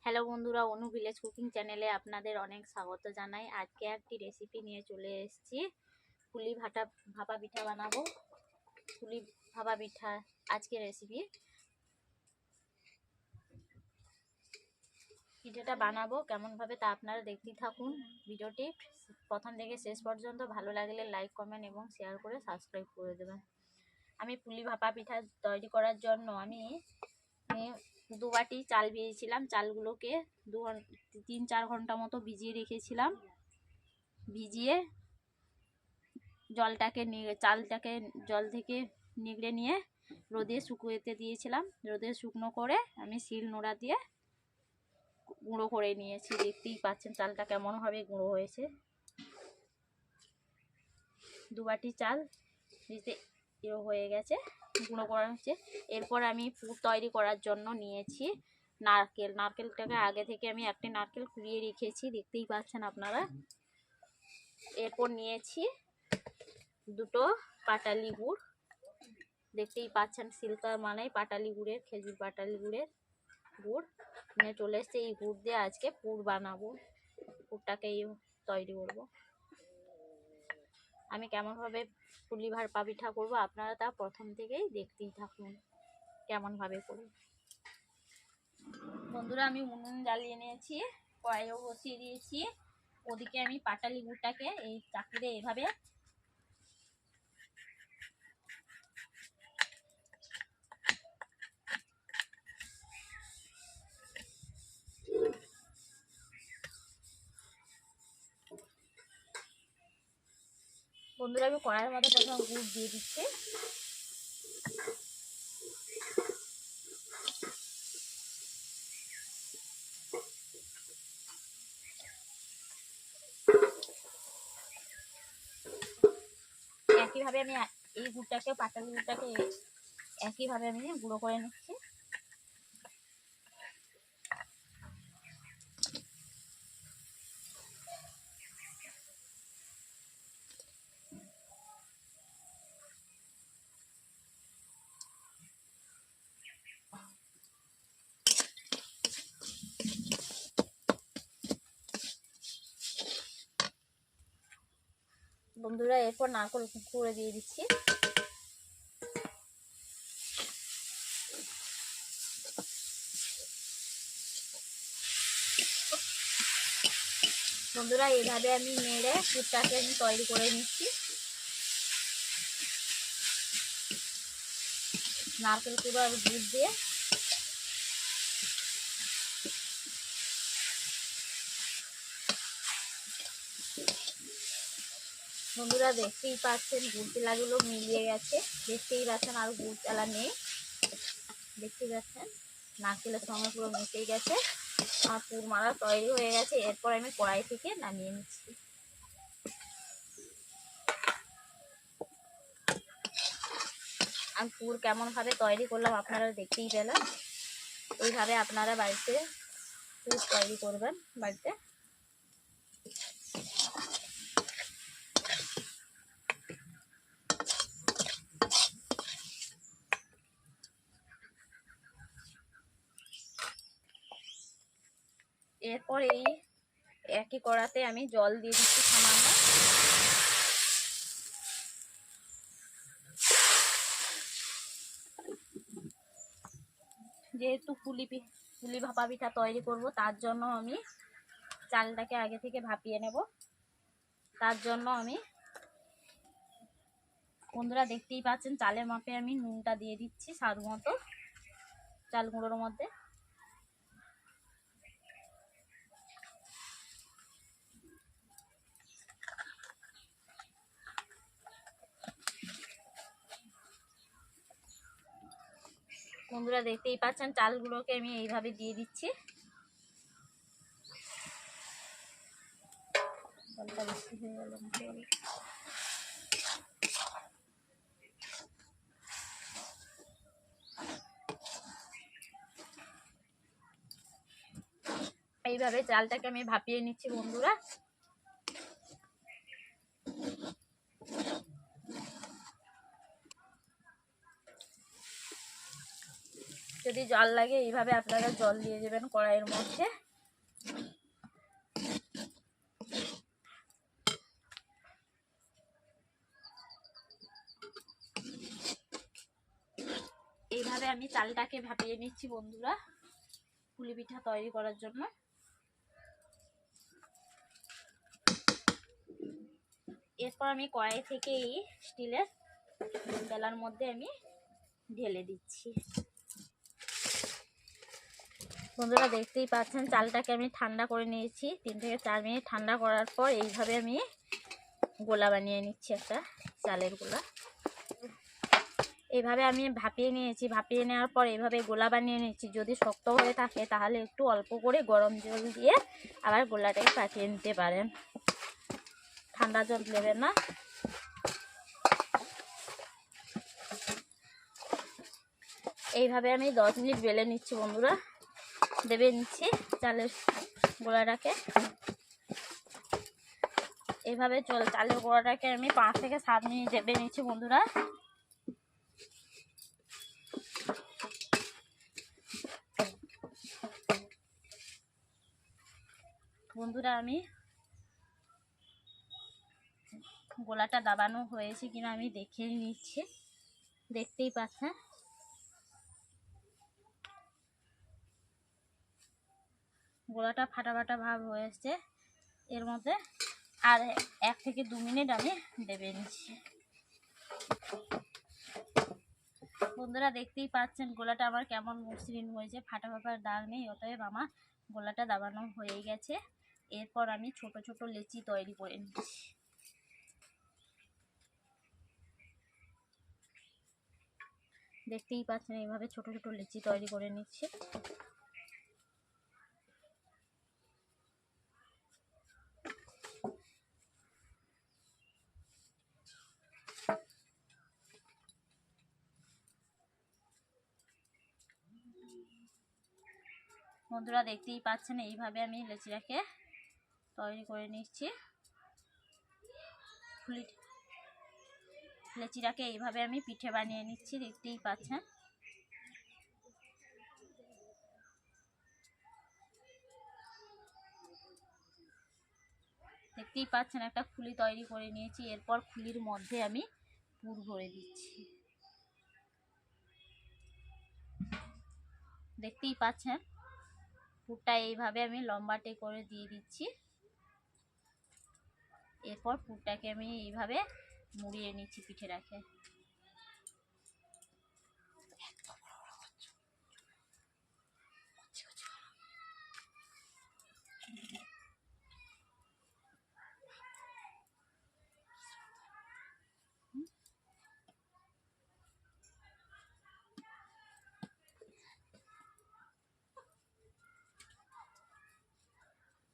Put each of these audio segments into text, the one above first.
Hello বন্ধুরা, অনু village cooking চ্যানেলে আপনাদের অনেক স্বাগত জানাই। আজকে একটি রেসিপি নিয়ে চলে এসেছি। পুলি ভাপা পিঠা বানাবো। পুলি ভাপা পিঠা আজকে রেসিপি। পিঠাটা বানাবো কেমনভাবে তা আপনারা দেখতেই থাকুন। ভিডিওটি প্রথম থেকে শেষ পর্যন্ত ভালো লাগলে লাইক, কমেন্ট এবং শেয়ার করে সাবস্ক্রাইব করে দেবেন। আমি পুলি ভাপা পিঠা তৈরি করার জন্য আমি 2 বাটি চাল ভিজিয়েছিলাম। চালগুলোকে 3-4 ঘন্টা মতো ভিজিয়ে রেখেছিলাম। ভিজিয়ে চালটাকে জল থেকে নিগড়ে নিয়ে রোদে শুকোতে দিয়েছিলাম। রোদে শুকনো করে আমি শিল নোড়া দিয়ে গুঁড়ো করে নিয়েছি। দেখতেই পাচ্ছেন চালটা কেমনভাবে গুঁড়ো হয়েছে। 2 বাটি চাল ভিজে হয়ে গেছে, গুঁড়ো করা হচ্ছে। এরপর আমি পুর তৈরি করার জন্য নিয়েছি নারকেলটাকে আগে থেকে আমি একটি নারকেল কুড়িয়ে রেখেছি, দেখতেই পাচ্ছেন আপনারা। এরপর নিয়েছি 2টো পাটালি গুড়, দেখতেই পাচ্ছেন সিল্কার মানে পাটালি গুড়ের, খেজুর পাটালি গুড়ের গুড় নিয়ে চলে এসছে। এই গুড় দিয়ে আজকে পুর বানাবো, পুরটাকে তৈরি করব। আমি কেমনভাবে পুলি ভাপা পিঠা করবো আপনারা তা প্রথম থেকেই দেখতেই থাকুন কেমনভাবে করি। বন্ধুরা, আমি উনুন জ্বালিয়ে নিয়েছি, কড়াইও বসিয়ে দিয়েছি। ওদিকে আমি পাটালি গুড়টাকে এই চাকুরে এভাবে বন্ধুরা আমি কড়াইয়ের মধ্যে প্রথমে গুড় দিয়ে দিচ্ছি। একইভাবে আমি এই গুড়টাকে পাটালি গুড়টাকে একইভাবে আমি গুঁড়ো করে নিচ্ছি। বন্ধুরা এরপর নারকেল কুড়ে দিয়ে দিচ্ছি। বন্ধুরা এইভাবে আমি নেড়ে পুরটাকে আমি তৈরি করে নিচ্ছি। নারকেল কুড়ো আর গুড় দিয়ে বন্ধুরা দেখতেই পাচ্ছেন গুড় তেলাগুলো মিলিয়ে গেছে, দেখতেই পাচ্ছেন আর গুড় তেলা নেই, দেখতেই পাচ্ছেন নারকেলের সঙ্গে পুরো মিশে গেছে। আর পুর মারা তৈরি হয়ে গেছে। এরপর আমি কড়াই থেকে নামিয়ে নিচ্ছি। আমি পুর কেমনভাবে তৈরি করলাম আপনারা দেখতেই পেলেন। এইভাবে আপনারা বাড়িতে পুর তৈরি করবেন বাড়িতে। এরপর এই একই কড়াতে আমি জল দিয়ে দিচ্ছি সামান্য। যেহেতু পুলি ভাপা পিঠা তৈরি করব তার জন্য আমি চালটাকে আগে থেকে ভাপিয়ে নেব। তার জন্য আমি বন্ধুরা দেখতেই পাচ্ছেন চালের মাপে আমি নুনটা দিয়ে দিচ্ছি স্বাদ মতো চাল গুঁড়োর মধ্যে। বন্ধুরা দেখতেই পাচ্ছেন চালগুলোকে আমি এইভাবে দিয়ে দিচ্ছি। এইভাবে চালটাকে আমি ভাপিয়ে নিচ্ছি বন্ধুরা। যদি জল লাগে এইভাবে আপনারা জল দিয়ে দেবেন কড়াইয়ের মধ্যে। এইভাবে আমি চালটাকে ভাপিয়ে নিচ্ছি বন্ধুরা পুলি পিঠা তৈরি করার জন্য। এরপর আমি কড়াই থেকে এই স্টিলের বেলার মধ্যে আমি ঢেলে দিচ্ছি। বন্ধুরা দেখতেই পাচ্ছেন চালটাকে আমি ঠান্ডা করে নিয়েছি। 3 থেকে 4 মিনিট ঠান্ডা করার পর এইভাবে আমি গোলা বানিয়ে নিচ্ছি, একটা চালের গোলা। এইভাবে আমি ভাপিয়ে নিয়েছি। ভাপিয়ে নেওয়ার পর এইভাবে গোলা বানিয়ে নিচ্ছি। যদি শক্ত হয়ে থাকে তাহলে একটু অল্প করে গরম জল দিয়ে আবার গোলাটাকে পাকিয়ে নিতে পারেন, ঠান্ডা জল দেবেন না। এইভাবে আমি 10 মিনিট বেলে নিচ্ছি বন্ধুরা। দেবে নিচ্ছি চালের গোলাটাকে। এইভাবে চালের গোলাটাকে আমি 5 থেকে 7 মিনিট দেবে নিচ্ছি বন্ধুরা। বন্ধুরা আমি গোলাটা দাবানো হয়েছে কিনা আমি দেখে নিচ্ছি। দেখতেই পাচ্ছেন গোলাটা ফাটা ফাটা ভাব হয়েছে। এর মধ্যে আর 1 থেকে 2 মিনিট আমি দেবে নিচ্ছি। বন্ধুরা দেখতেই পাচ্ছেন গোলাটা আমার কেমন মসৃণ হয়েছে, ফাটা ফাটার দাগ নেই। অতএব আমার গোলাটা দাবানো হয়ে গেছে। এরপর আমি ছোট ছোট লেচি তৈরি করে নিচ্ছি। দেখতেই পাচ্ছেন এইভাবে ছোট ছোট লেচি তৈরি করে নিচ্ছি। বন্ধুরা দেখতেই পাচ্ছেন এইভাবে আমি লেচিটাকে তৈরি করে নিচ্ছি। লেচিটাকে এইভাবে আমি পিঠে বানিয়ে নিচ্ছি। দেখতেই পাচ্ছেন একটা খুলি তৈরি করে নিয়েছি। এরপর খুলির মধ্যে আমি পুর ভরে দিচ্ছি। দেখতেই পাচ্ছেন পুরটা এইভাবে আমি লম্বাটে করে দিয়ে দিচ্ছি। এরপর পুরটাকে আমি এইভাবে মুড়িয়ে নিচ্ছি পিঠেটাকে।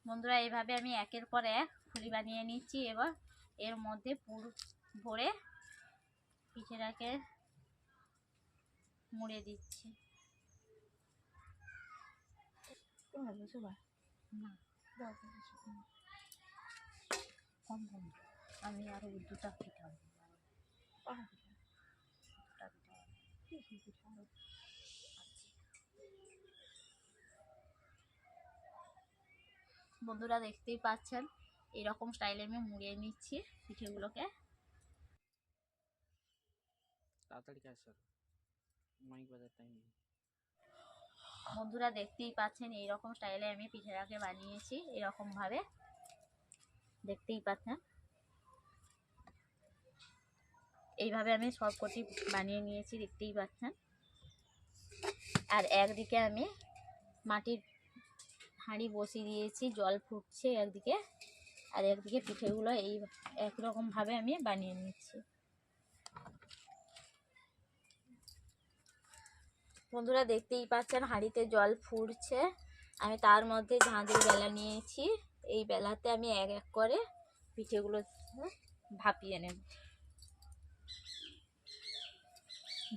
বন্ধুরা এইভাবে আমি একের পর এক ফুলি বানিয়ে নিচ্ছি। এবার এর মধ্যে পুর ভরে পিঠেটাকে মুড়ে দিচ্ছি। আমি আরো 2টা পিঠা বন্ধুরা দেখতেই পাচ্ছেন এরকম স্টাইলে আমি মুড়িয়ে নিচ্ছি পিঠেগুলোকে। বন্ধুরা দেখতেই পাচ্ছেন এইরকম স্টাইলে আমি পিঠেটাকে বানিয়েছি। এরকম ভাবে দেখতেই পাচ্ছেন এইভাবে আমি সবকটি বানিয়ে নিয়েছি। দেখতেই পাচ্ছেন। আর একদিকে আমি মাটির হাঁড়ি বসিয়ে দিয়েছি, জল ফুটছে একদিকে, আর একদিকে পিঠেগুলো এই একরকম ভাবে আমি বানিয়ে নিচ্ছি। বন্ধুরা দেখতেই পাচ্ছেন হাঁড়িতে জল ফুটছে। আমি তার মধ্যে ঝাঁঝের বেলা নিয়েছি। এই বেলাতে আমি এক এক করে পিঠেগুলো ভাপিয়ে নেব।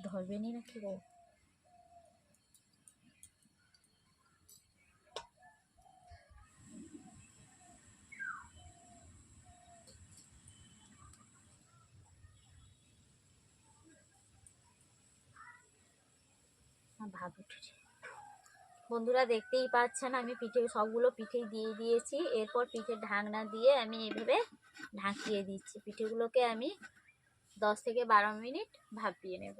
ধরবেনি নাকি গো? ভাব উঠেছে। বন্ধুরা দেখতেই পাচ্ছেন আমি সবগুলো পিঠে দিয়ে দিয়েছি। এরপর পিঠের ঢাকনা দিয়ে আমি এইভাবে ঢাকিয়ে দিচ্ছি। পিঠেগুলোকে আমি 10 থেকে 12 মিনিট ভাপিয়ে নেব।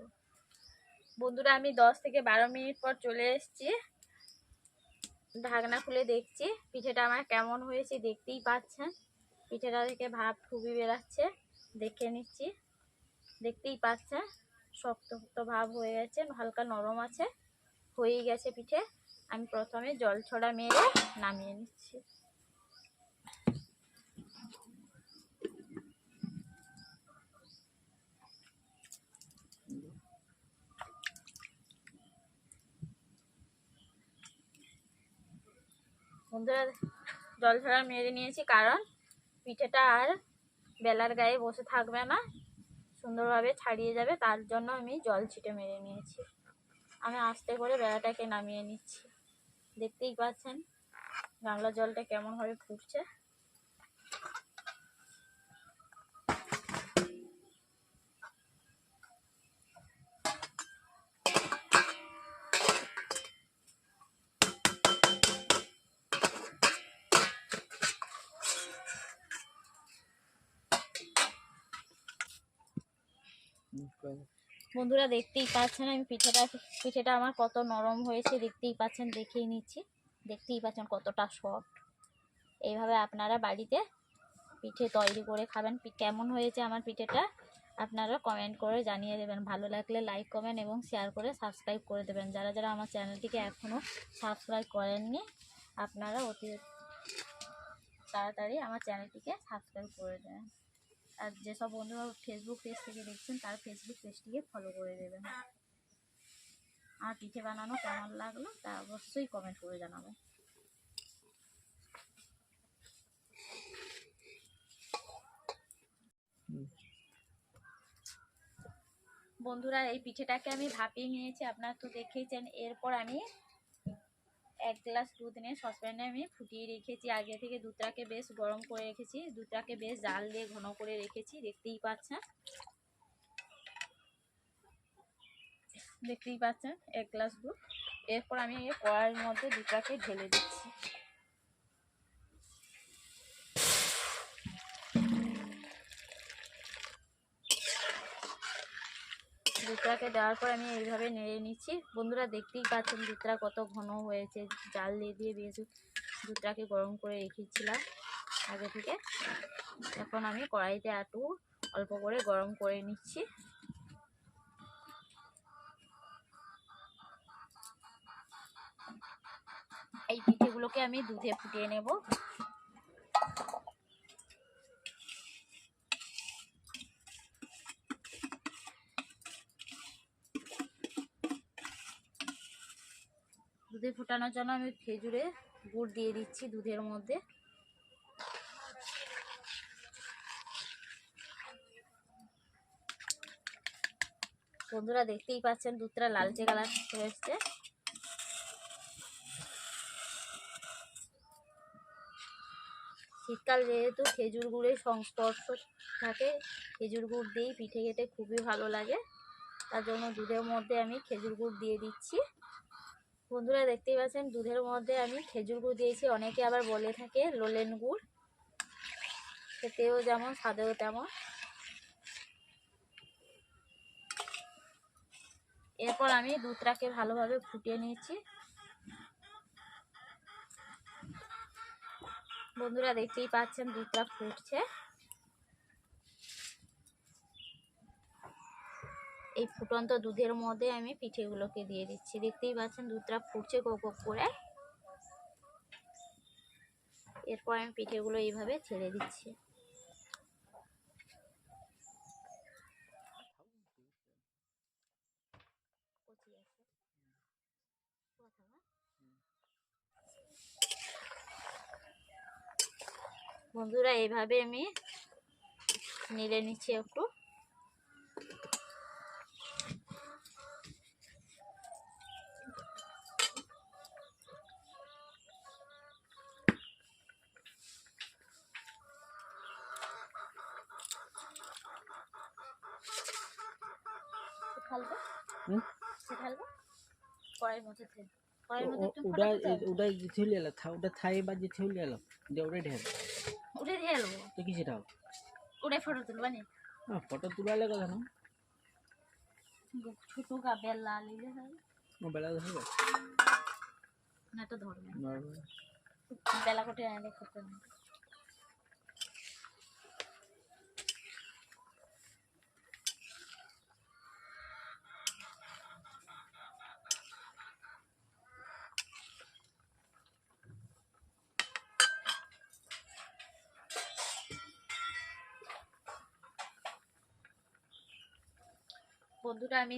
বন্ধুরা আমি 10 থেকে 12 মিনিট পর চলে এসেছি। ঢাকনা খুলে দেখছি পিঠেটা আমার কেমন হয়েছে। দেখতেই পাচ্ছেন পিঠেটা থেকে ভাপ খুবই বেরাচ্ছে। দেখে নিচ্ছি, দেখতেই পাচ্ছেন শক্ত শক্ত ভাব হয়ে গেছে, হালকা নরম আছে, হয়েই গেছে পিঠে। আমি প্রথমে জল ছড়া মেরে নামিয়ে নিচ্ছি। বন্ধুরা জল ছড়া মেরে নিয়েছি, কারণ পিঠেটা আর বেলার গায়ে বসে থাকবে না, সুন্দরভাবে ছাড়িয়ে যাবে, তার জন্য আমি জল ছিটে মেরে নিয়েছি। আমি আস্তে করে বেলাটাকে নামিয়ে নিচ্ছি। দেখতেই পাচ্ছেন গামলা জলটা কেমনভাবে ফুটছে। বন্ধুরা দেখতেই পাচ্ছেন আমি পিঠেটা আমার কত নরম হয়েছে, দেখতেই পাচ্ছেন, দেখেই নিচ্ছি। দেখতেই পাচ্ছেন কতটা সফট। এইভাবে আপনারা বাড়িতে পিঠে তৈরি করে খাবেন। কেমন হয়েছে আমার পিঠেটা আপনারা কমেন্ট করে জানিয়ে দেবেন। ভালো লাগলে লাইক কমেন্ট এবং শেয়ার করে সাবস্ক্রাইব করে দেবেন। যারা যারা আমার চ্যানেলটিকে এখনও সাবস্ক্রাইব করেননি আপনারা অতি তাড়াতাড়ি আমার চ্যানেলটিকে সাবস্ক্রাইব করে দেবেন। আর যেসব বন্ধুরা ফেসবুক পেজ থেকে দেখছেন তার ফেসবুক পেজটিকে ফলো করে দেবেন। আর পিঠে বানানো কেমন লাগলো তা অবশ্যই কমেন্ট করে জানাবেন। বন্ধুরা এই পিঠেটাকে আমি ভাপিয়ে নিয়েছি, আপনারা তো দেখেইছেন। এরপর আমি 1 গ্লাস দুধ নিয়ে সসপ্যানে আমি ফুটিয়ে রেখেছি। আগে থেকে দুধটাকে বেশ গরম করে রেখেছি, দুধটাকে বেশ জাল দিয়ে ঘন করে রেখেছি। দেখতেই পাচ্ছেন 1 গ্লাস দুধ। এরপর আমি এই কড়াইয়ের মধ্যে দুধটাকে ঢেলে দিচ্ছি। দুধটাকে দেওয়ার পর আমি এইভাবে নেড়ে নিচ্ছি। বন্ধুরা দেখতেই পাচ্ছেন দুধটা কত ঘন হয়েছে, জাল দিয়ে দিয়ে বেশ দুধটাকে গরম করে রেখেছিলাম আগে থেকে। এখন আমি কড়াইতে একটু অল্প করে গরম করে নিচ্ছি। এই পিঠেগুলোকে আমি দুধে ফুটিয়ে নেব। দুধে ফোটানোর জন্য আমি খেজুরে গুড় দিয়ে দিচ্ছি দুধের মধ্যে। বন্ধুরা দেখতেই পাচ্ছেন দুধটা লালচে কালার হয়েছে। শীতকাল যেহেতু খেজুর গুড়ের সংস্পর্শ থাকে, খেজুর গুড় দিয়েই পিঠে খেতে খুবই ভালো লাগে, তার জন্য দুধের মধ্যে আমি খেজুর গুড় দিয়ে দিচ্ছি। বন্ধুরা দেখতেই পাচ্ছেন দুধের মধ্যে আমি খেজুর গুড় দিয়েছি। অনেকে আবার বলে থাকে লোলেন গুড়, খেতেও যেমন স্বাদেও তেমন। এরপর আমি দুধটাকে ভালোভাবে ফুটিয়ে নিয়েছি। বন্ধুরা দেখতেই পাচ্ছেন দুধটা ফুটছে। এই ফুটন্ত দুধের মধ্যে আমি পিঠেগুলোকে দিয়ে দিচ্ছি। দেখতেই পাচ্ছেন দুধটা ফুটছে কোক করে। এরপর আমি পিঠেগুলো এইভাবে ছেড়ে দিচ্ছি। বন্ধুরা এইভাবে আমি নেড়ে নিচ্ছি একটু। কড়াইয়ের মধ্যে তেল, কড়াইয়ের মধ্যে একটু उड़ा ফোটাতে তো उड़ा जिथे लियाला था उड़ा थाई बा जिथे लियाला दे उड़े ढेर উঠে দিয়ে এলবো, तो किसी डाल উঠে ফটো তুলবানি हां फोटो तुला लगा था ना ছোটো কা বেলা লিলে হয় मोबाइल से না তো ধরবে नॉर्मल বেলা কোটে আনলে করতে না। বন্ধুরা আমি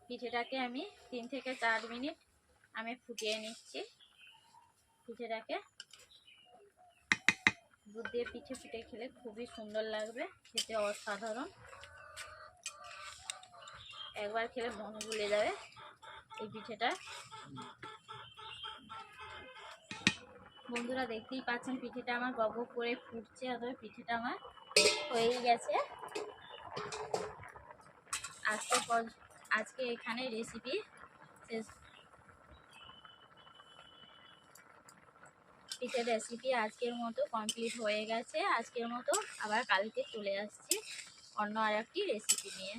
পিঠেটাকে আমি 3 থেকে 4 মিনিট আমি ফুটিয়ে নিচ্ছি। পিঠেটাকে দুধ দিয়ে পিঠে ফুটে খেলে খুবই সুন্দর লাগবে, খেতে অসাধারণ, একবার খেলে মন ভুলে যাবে এই পিঠেটা। বন্ধুরা দেখতেই পাচ্ছেন পিঠেটা আমার গব করে ফুটছে, অথবা পিঠেটা আমার হয়েই গেছে। আজকে এখানে রেসিপি শেষ, পিঠের রেসিপি আজকের মতো কমপ্লিট হয়ে গেছে। আজকের মতো আবার কালকে চলে আসছি অন্য আর একটি রেসিপি নিয়ে।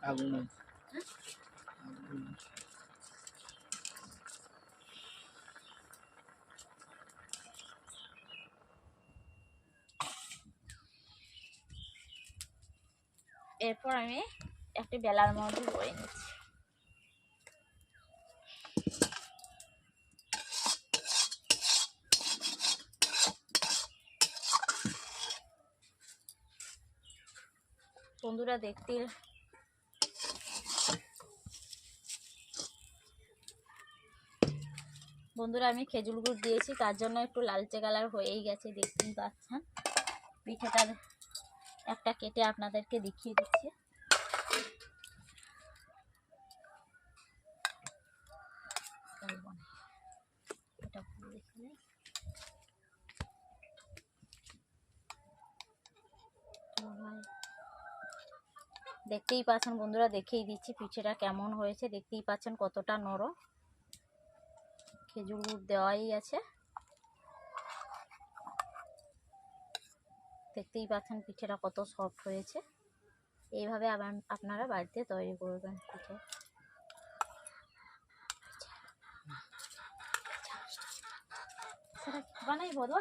आगुन এরপর আমি একটি বেলার মধ্যে করে নিচ্ছি। বন্ধুরা আমি খেজুর গুড় দিয়েছি, তার জন্য একটু লালচে কালার হয়েই গেছে, দেখতেই পাচ্ছেন। পিঠেটার একটা কেটে আপনাদেরকে দেখিয়ে দিচ্ছি। দেখতেই পাচ্ছেন বন্ধুরা, দেখিয়ে দিচ্ছি পিঠেটা কেমন হয়েছে। দেখতেই পাচ্ছেন কতটা নরম, খেজুর গুড় দেওয়াই আছে। দেখতেই পাচ্ছেন পিঠেটা কত সফট হয়েছে। এইভাবে আবার আপনারা বাড়িতে তৈরি করবেন পিঠে। বানাই বলো।